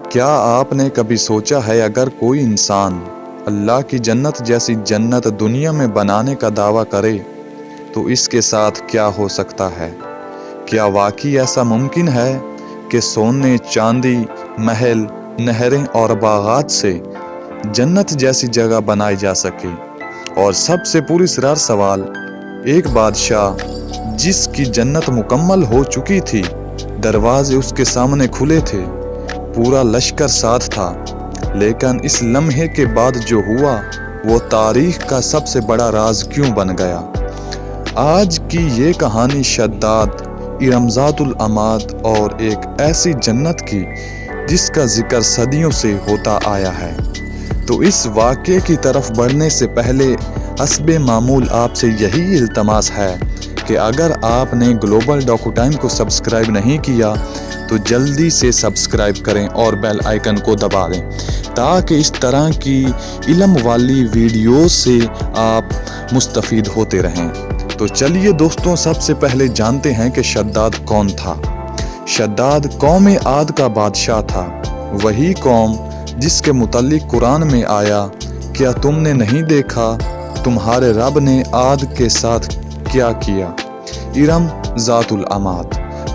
کیا آپ نے کبھی سوچا ہے اگر کوئی انسان اللہ کی جنت جیسی جنت دنیا میں بنانے کا دعویٰ کرے تو اس کے ساتھ کیا ہو سکتا ہے؟ کیا واقعی ایسا ممکن ہے کہ سونے، چاندی، محل، نہریں اور باغات سے جنت جیسی جگہ بنائی جا سکے؟ اور سب سے پراسرار سوال، ایک بادشاہ جس کی جنت مکمل ہو چکی تھی، دروازے اس کے سامنے کھلے تھے، پورا لشکر ساتھ تھا، لیکن اس لمحے کے بعد جو ہوا وہ تاریخ کا سب سے بڑا راز کیوں بن گیا؟ آج کی یہ کہانی شداد، ارم ذات العماد اور ایک ایسی جنت کی جس کا ذکر صدیوں سے ہوتا آیا ہے۔ تو اس واقعے کی طرف بڑھنے سے پہلے حسب معمول آپ سے یہی التماس ہے کہ اگر آپ نے گلوبل ڈاکو ٹائم کو سبسکرائب نہیں کیا تو جلدی سے سبسکرائب کریں اور بیل آئیکن کو دبا دیں تاکہ اس طرح کی علم والی ویڈیوز سے آپ مستفید ہوتے رہیں۔ تو چلیے دوستوں، سب سے پہلے جانتے ہیں کہ شداد کون تھا۔ شداد قوم عاد کا بادشاہ تھا، وہی قوم جس کے متعلق قرآن میں آیا، کیا تم نے نہیں دیکھا تمہارے رب نے عاد کے ساتھ کیا کیا؟ ارم ذات العماد۔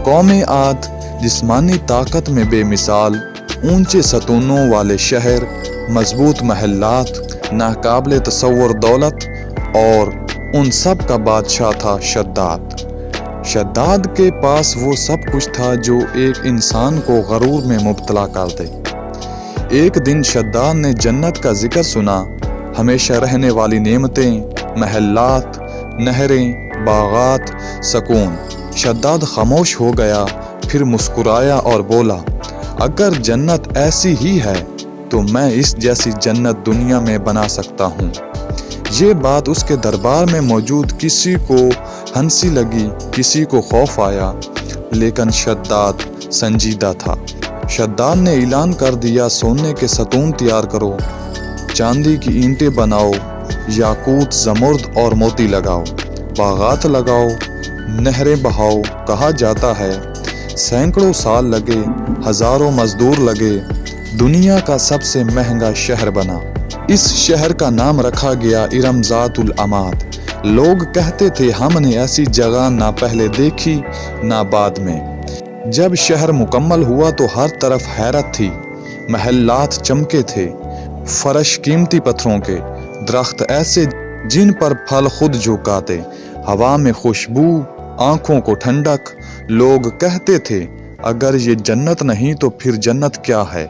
قوم عاد جسمانی طاقت میں بے مثال، اونچے ستونوں والے شہر، مضبوط محلات، ناقابل تصور دولت، اور ان سب کا بادشاہ تھا شداد۔ شداد کے پاس وہ سب کچھ تھا جو ایک انسان کو غرور میں مبتلا کر دے۔ ایک دن شداد نے جنت کا ذکر سنا، ہمیشہ رہنے والی نعمتیں، محلات، نہریں، باغات، سکون۔ شداد خاموش ہو گیا، پھر مسکرایا اور بولا، اگر جنت ایسی ہی ہے تو میں اس جیسی جنت دنیا میں بنا سکتا ہوں۔ یہ بات اس کے دربار میں موجود کسی کو ہنسی لگی، کسی کو خوف آیا، لیکن شداد سنجیدہ تھا۔ شداد نے اعلان کر دیا، سونے کے ستون تیار کرو، چاندی کی اینٹیں بناؤ، یاقوت، زمرد اور موتی لگاؤ، باغات لگاؤ، نہریں بہاؤ۔ کہا جاتا ہے سینکڑوں سال لگے، ہزاروں مزدور لگے، دنیا کا سب سے مہنگا شہر بنا۔ اس شہر کا نام رکھا گیا ارم ذات العماد۔ لوگ کہتے تھے ہم نے ایسی جگہ نہ پہلے دیکھی نہ بعد میں۔ جب شہر مکمل ہوا تو ہر طرف حیرت تھی، محلات چمکے تھے، فرش قیمتی پتھروں کے، درخت ایسے جن پر پھل خود جھکاتے، ہوا میں خوشبو، آنکھوں کو ٹھنڈک۔ لوگ کہتے تھے اگر یہ جنت نہیں تو پھر جنت کیا ہے؟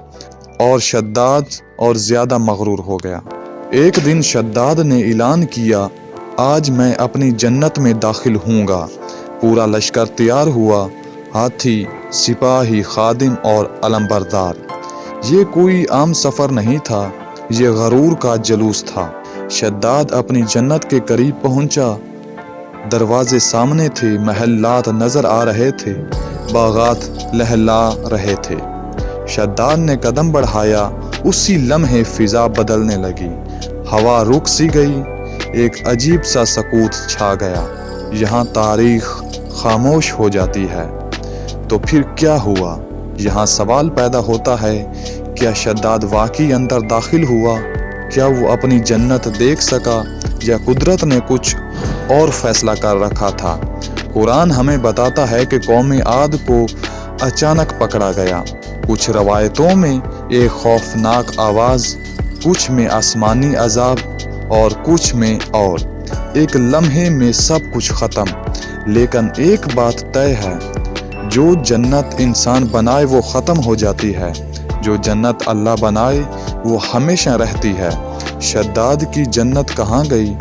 اور شداد اور زیادہ مغرور ہو گیا۔ ایک دن شداد نے اعلان کیا، آج میں اپنی جنت میں داخل ہوں گا۔ پورا لشکر تیار ہوا، ہاتھی، سپاہی، خادم اور علمبردار۔ یہ کوئی عام سفر نہیں تھا، یہ غرور کا جلوس تھا۔ شداد اپنی جنت کے قریب پہنچا، دروازے سامنے تھے، محلات نظر آ رہے تھے، باغات لہلا رہے تھے۔ شداد نے قدم بڑھایا، اسی لمحے فضا بدلنے لگی، ہوا رک سی گئی، ایک عجیب سا سکوت چھا گیا۔ یہاں تاریخ خاموش ہو جاتی ہے۔ تو پھر کیا ہوا؟ یہاں سوال پیدا ہوتا ہے، کیا شداد واقعی اندر داخل ہوا؟ کیا وہ اپنی جنت دیکھ سکا یا قدرت نے کچھ اور فیصلہ کر رکھا تھا؟ قرآن ہمیں بتاتا ہے کہ قوم عاد کو اچانک پکڑا گیا۔ کچھ روایتوں میں ایک خوفناک آواز، کچھ میں آسمانی عذاب اور کچھ میں اور ایک لمحے میں سب کچھ ختم۔ لیکن ایک بات طے ہے، جو جنت انسان بنائے وہ ختم ہو جاتی ہے، جو جنت اللہ بنائے وہ ہمیشہ رہتی ہے۔ شداد کی جنت کہاں گئی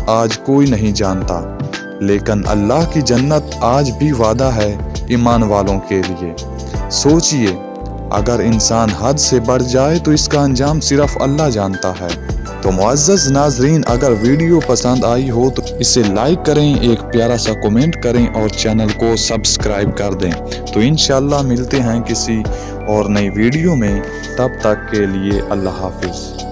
آج کوئی نہیں جانتا، لیکن اللہ کی جنت آج بھی وعدہ ہے ایمان والوں کے لیے۔ سوچئے، اگر انسان حد سے بڑھ جائے تو اس کا انجام صرف اللہ جانتا ہے۔ تو معزز ناظرین، اگر ویڈیو پسند آئی ہو تو اسے لائک کریں، ایک پیارا سا کمنٹ کریں اور چینل کو سبسکرائب کر دیں۔ تو انشاءاللہ ملتے ہیں کسی اور نئی ویڈیو میں، تب تک کے لیے اللہ حافظ۔